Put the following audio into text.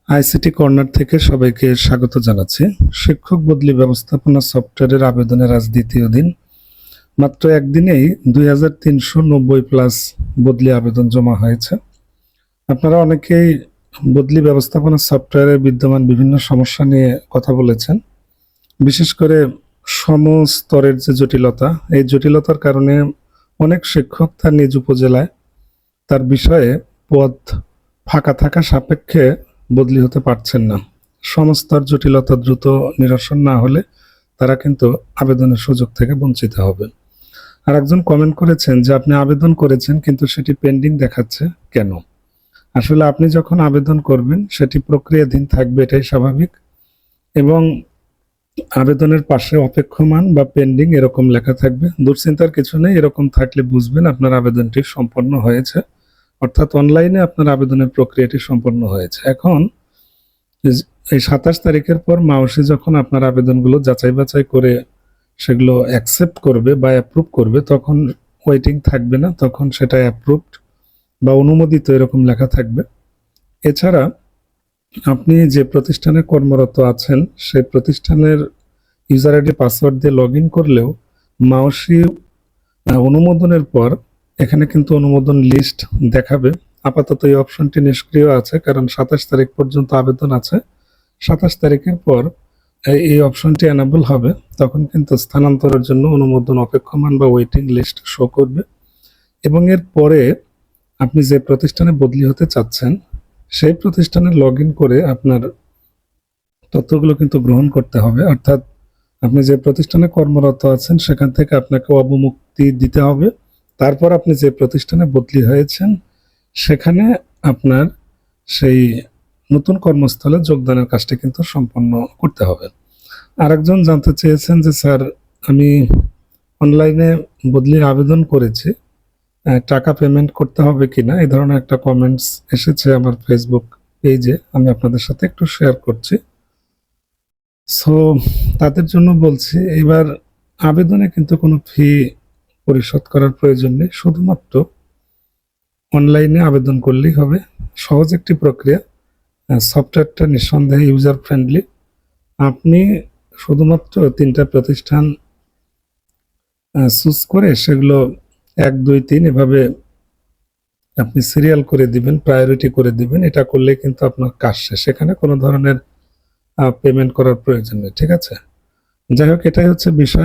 ICT corner থেকে সবাইকে স্বাগত জানাচ্ছি। শিক্ষক বদলি ব্যবস্থাপনা সফটওয়্যারের আবেদনের আজ দ্বিতীয় দিন। মাত্র একদিনেই 2390+ বদলি আবেদন জমা হয়েছে। আপনারা অনেকেই বদলি ব্যবস্থাপনা সফটওয়্যারের বিদ্যমান বিভিন্ন সমস্যা নিয়ে কথা বলেছেন। বিশেষ করে সমস্তরের যে জটিলতা, এই জটিলতার কারণে অনেক শিক্ষক তার নিজ উপজেলায় তার বিষয়ে পদ ফাঁকা থাকা সাপেক্ষে বদলি হতে পারছেন না। সমস্তর জটিলতা দ্রুত নিরসন না হলে তারা কিন্তু আবেদনের সুযোগ থেকে বঞ্চিত হবে। আর একজন কমেন্ট করেছেন যে আপনি আবেদন করেছেন কিন্তু সেটি পেন্ডিং দেখাচ্ছে কেন? আসলে আপনি যখন আবেদন করবেন সেটি প্রক্রিয়াধীন থাকবে, এটাই স্বাভাবিক, এবং আবেদনের পাশে অপেক্ষমান বা পেন্ডিং এরকম লেখা থাকবে। দুশ্চিন্তার কিছু নেই, এরকম থাকলে বুঝবেন আপনার আবেদনটি সম্পন্ন হয়েছে, অর্থাৎ অনলাইনে আপনার আবেদনের প্রক্রিয়াটি সম্পন্ন হয়েছে। এখন এই 27 তারিখের পর মাউসি যখন আপনার আবেদনগুলো যাচাই বাছাই করে সেগুলো অ্যাকসেপ্ট করবে বা অ্যাপ্রুভ করবে, তখন ওয়েটিং থাকবে না, তখন সেটা অ্যাপ্রুভড বা অনুমোদিত এরকম লেখা থাকবে। এছাড়া আপনি যে প্রতিষ্ঠানে কর্মরত আছেন সেই প্রতিষ্ঠানের ইউজার আইডি পাসওয়ার্ড দিয়ে লগ ইন করলেও মাউসি অনুমোদনের পর এখানে কিন্তু অনুমোদন লিস্ট দেখাবে। আপাতত এই অপশনটি নিষ্ক্রিয় আছে, কারণ 27 তারিখ পর্যন্ত আবেদন আছে। 27 তারিখের পর এই অপশনটি এনাবল হবে, তখন কিন্তু স্থানান্তরের জন্য অনুমোদন অপেক্ষমান বা ওয়েটিং লিস্ট শো করবে। এবং এর পরে আপনি যে প্রতিষ্ঠানে বদলি হতে চাচ্ছেন সেই প্রতিষ্ঠানে লগ ইন করে আপনার তথ্যগুলো কিন্তু গ্রহণ করতে হবে। অর্থাৎ আপনি যে প্রতিষ্ঠানে কর্মরত আছেন সেখান থেকে আপনাকে অবমুক্তি দিতে হবে। তারপর আপনি যে প্রতিষ্ঠানে বদলি হয়েছেন সেখানে আপনার সেই নতুন কর্মস্থলে যোগদানের কাজটি কিন্তু সম্পন্ন করতে হবে। আরেকজন জানতে চেয়েছেন যে স্যার, আমি অনলাইনে বদলির আবেদন করেছি, টাকা পেমেন্ট করতে হবে কিনা, এই ধরনের একটা কমেন্টস এসেছে আমার ফেসবুক পেজে, আমি আপনাদের সাথে একটু শেয়ার করছি। সো তাদের জন্য বলছি, এবার আবেদনে কিন্তু কোনো ফি পরিশোধ করার প্রয়োজন নেই, শুধুমাত্র অনলাইনে আবেদন করলেই হবে। সহজ একটি প্রক্রিয়া, সফটওয়্যারটা নিঃসন্দেহে ইউজার ফ্রেন্ডলি। আপনি শুধুমাত্র 3টা প্রতিষ্ঠান চুজ করে সেগুলো 1, 2, 3 এভাবে আপনি সিরিয়াল করে দিবেন, প্রায়োরিটি করে দিবেন। এটা করলে কিন্তু আপনার কাজ শেষ, সেখানে কোনো ধরনের পেমেন্ট করার প্রয়োজন নেই। ঠিক আছে, যাই হোক, এটাই হচ্ছে বিষয়।